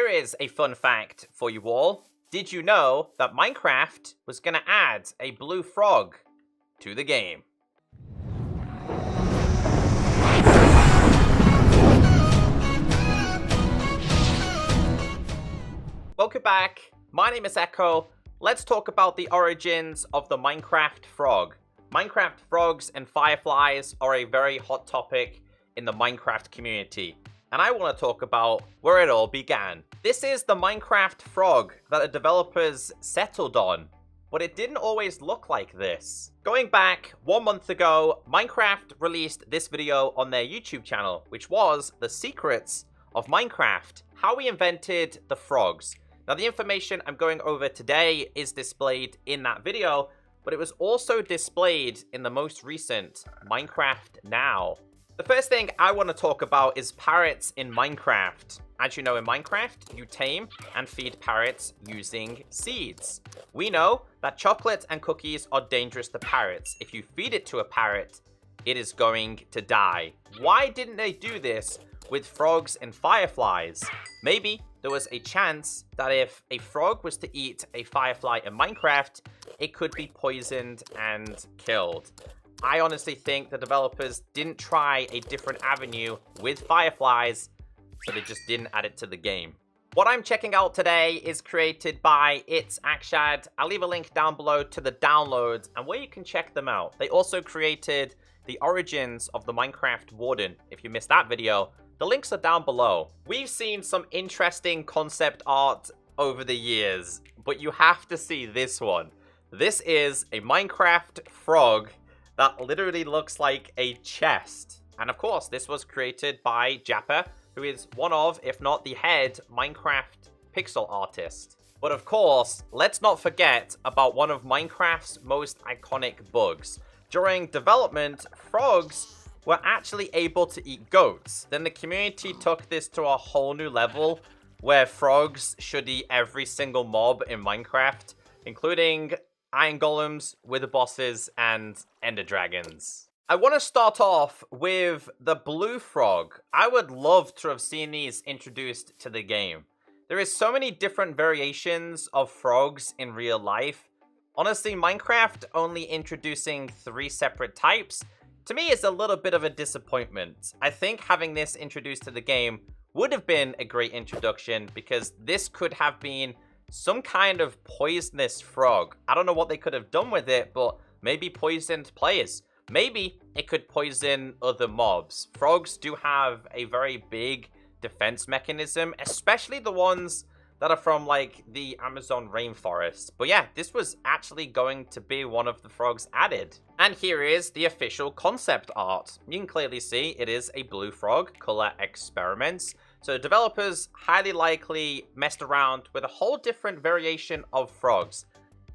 Here is a fun fact for you all. Did you know that Minecraft was going to add a blue frog to the game? Welcome back. My name is Echo. Let's talk about the origins of the Minecraft frog. Minecraft frogs and fireflies are a very hot topic in the Minecraft community, and I want to talk about where it all began. This is the Minecraft frog that the developers settled on, but it didn't always look like this. Going back 1 month ago, Minecraft released this video on their YouTube channel, which was The Secrets of Minecraft, how we invented the frogs. Now, the information I'm going over today is displayed in that video, but it was also displayed in the most recent Minecraft Now. The first thing I want to talk about is parrots in Minecraft. As you know, in Minecraft, you tame and feed parrots using seeds. We know that chocolate and cookies are dangerous to parrots. If you feed it to a parrot, it is going to die. Why didn't they do this with frogs and fireflies? Maybe there was a chance that if a frog was to eat a firefly in Minecraft, it could be poisoned and killed. I honestly think the developers didn't try a different avenue with fireflies, so they just didn't add it to the game. What I'm checking out today is created by It's Akshad. I'll leave a link down below to the downloads and where you can check them out. They also created the origins of the Minecraft Warden. If you missed that video, the links are down below. We've seen some interesting concept art over the years, but you have to see this one. This is a Minecraft frog that literally looks like a chest. And of course, this was created by Japper, who is one of, if not the head, Minecraft pixel artist. But of course, let's not forget about one of Minecraft's most iconic bugs. During development, frogs were actually able to eat goats. Then the community took this to a whole new level, where frogs should eat every single mob in Minecraft, including iron golems, wither bosses, and ender dragons. I want to start off with the blue frog. I would love to have seen these introduced to the game. There is so many different variations of frogs in real life. Honestly, Minecraft only introducing 3 separate types, to me, is a little bit of a disappointment. I think having this introduced to the game would have been a great introduction, because this could have been some kind of poisonous frog. I don't know what they could have done with it, but maybe poisoned players. Maybe it could poison other mobs. Frogs do have a very big defense mechanism, especially the ones that are from, like, the Amazon rainforest. But yeah, this was actually going to be one of the frogs added. And here is the official concept art. You can clearly see it is a blue frog, color experiments. So developers highly likely messed around with a whole different variation of frogs,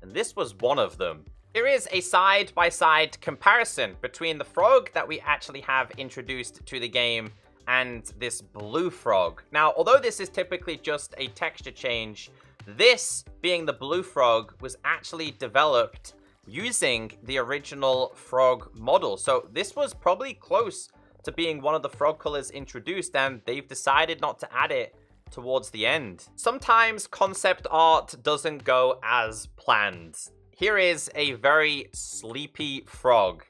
and this was one of them. Here is a side-by-side comparison between the frog that we actually have introduced to the game and this blue frog. Now, although this is typically just a texture change, this, being the blue frog, was actually developed using the original frog model. So this was probably close to being one of the frog colors introduced, and they've decided not to add it towards the end. Sometimes concept art doesn't go as planned. Here is a very sleepy frog.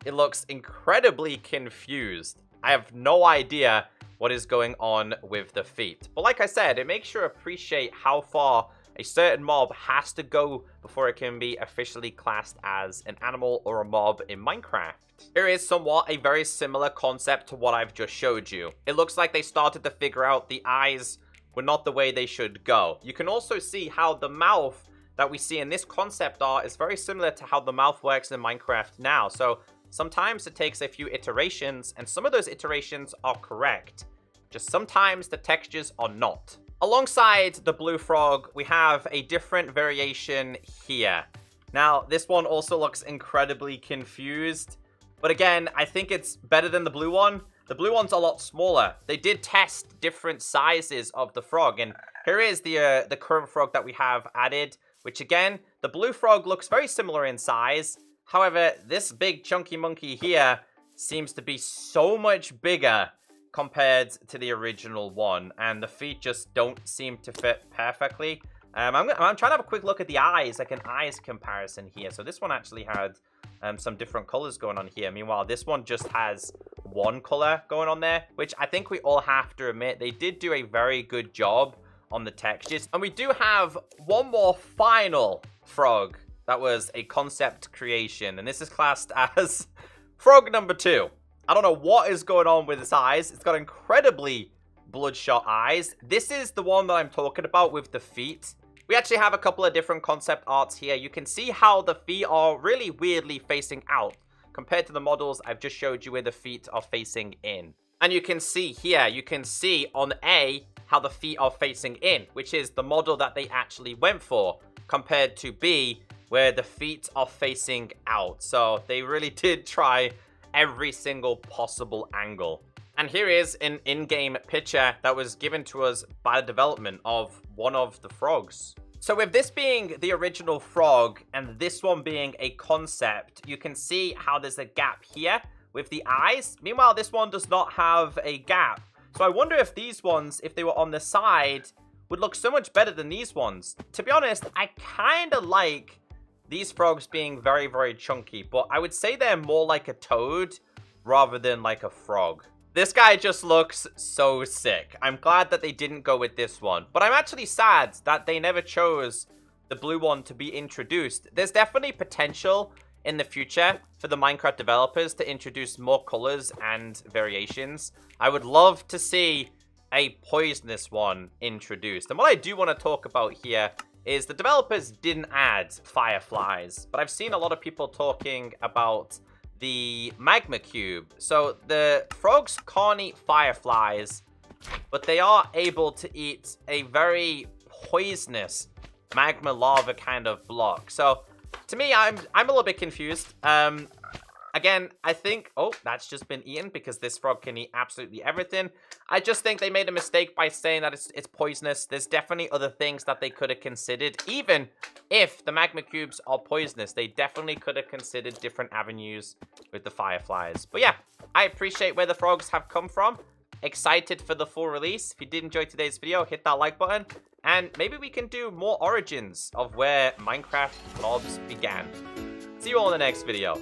It looks incredibly confused. I have no idea what is going on with the feet. But like I said, it makes you appreciate how far a certain mob has to go before it can be officially classed as an animal or a mob in Minecraft. Here is somewhat a very similar concept to what I've just showed you. It looks like they started to figure out the eyes were not the way they should go. You can also see how the mouth that we see in this concept art is very similar to how the mouth works in Minecraft Now. So sometimes it takes a few iterations, and some of those iterations are correct. Just sometimes the textures are not. Alongside the blue frog, we have a different variation here. Now, this one also looks incredibly confused. But again, I think it's better than the blue one. The blue one's a lot smaller. They did test different sizes of the frog, and here is the current frog that we have added, which again, the blue frog looks very similar in size. However, this big chunky monkey here seems to be so much bigger compared to the original one, and the feet just don't seem to fit perfectly. I'm trying to have a quick look at the eyes, like an eyes comparison here. So this one actually had some different colors going on here. Meanwhile, this one just has one color going on there, which I think we all have to admit they did do a very good job on the textures. And we do have one more final frog that was a concept creation, and this is classed as frog number 2. I don't know what is going on with its eyes. It's got incredibly bloodshot eyes. This is the one that I'm talking about with the feet. We actually have a couple of different concept arts here. You can see how the feet are really weirdly facing out compared to the models I've just showed you where the feet are facing in. And you can see here, you can see on A how the feet are facing in, which is the model that they actually went for, compared to B, where the feet are facing out. So they really did try every single possible angle. And here is an in-game picture that was given to us by the development of one of the frogs. So with this being the original frog and this one being a concept, you can see how there's a gap here with the eyes. Meanwhile, this one does not have a gap. So I wonder if these ones, if they were on the side, would look so much better than these ones. To be honest, I kind of like these frogs being very, very chunky, but I would say they're more like a toad rather than like a frog. This guy just looks so sick. I'm glad that they didn't go with this one, but I'm actually sad that they never chose the blue one to be introduced. There's definitely potential in the future for the Minecraft developers to introduce more colors and variations. I would love to see a poisonous one introduced. And what I do want to talk about here is the developers didn't add fireflies, but I've seen a lot of people talking about the magma cube. So the frogs can't eat fireflies, but they are able to eat a very poisonous magma lava kind of block. So to me, I'm a little bit confused. Again, I think, oh, that's just been eaten because this frog can eat absolutely everything. I just think they made a mistake by saying that it's poisonous. There's definitely other things that they could have considered. Even if the magma cubes are poisonous, they definitely could have considered different avenues with the fireflies. But yeah, I appreciate where the frogs have come from. Excited for the full release. If you did enjoy today's video, hit that like button. And maybe we can do more origins of where Minecraft mobs began. See you all in the next video.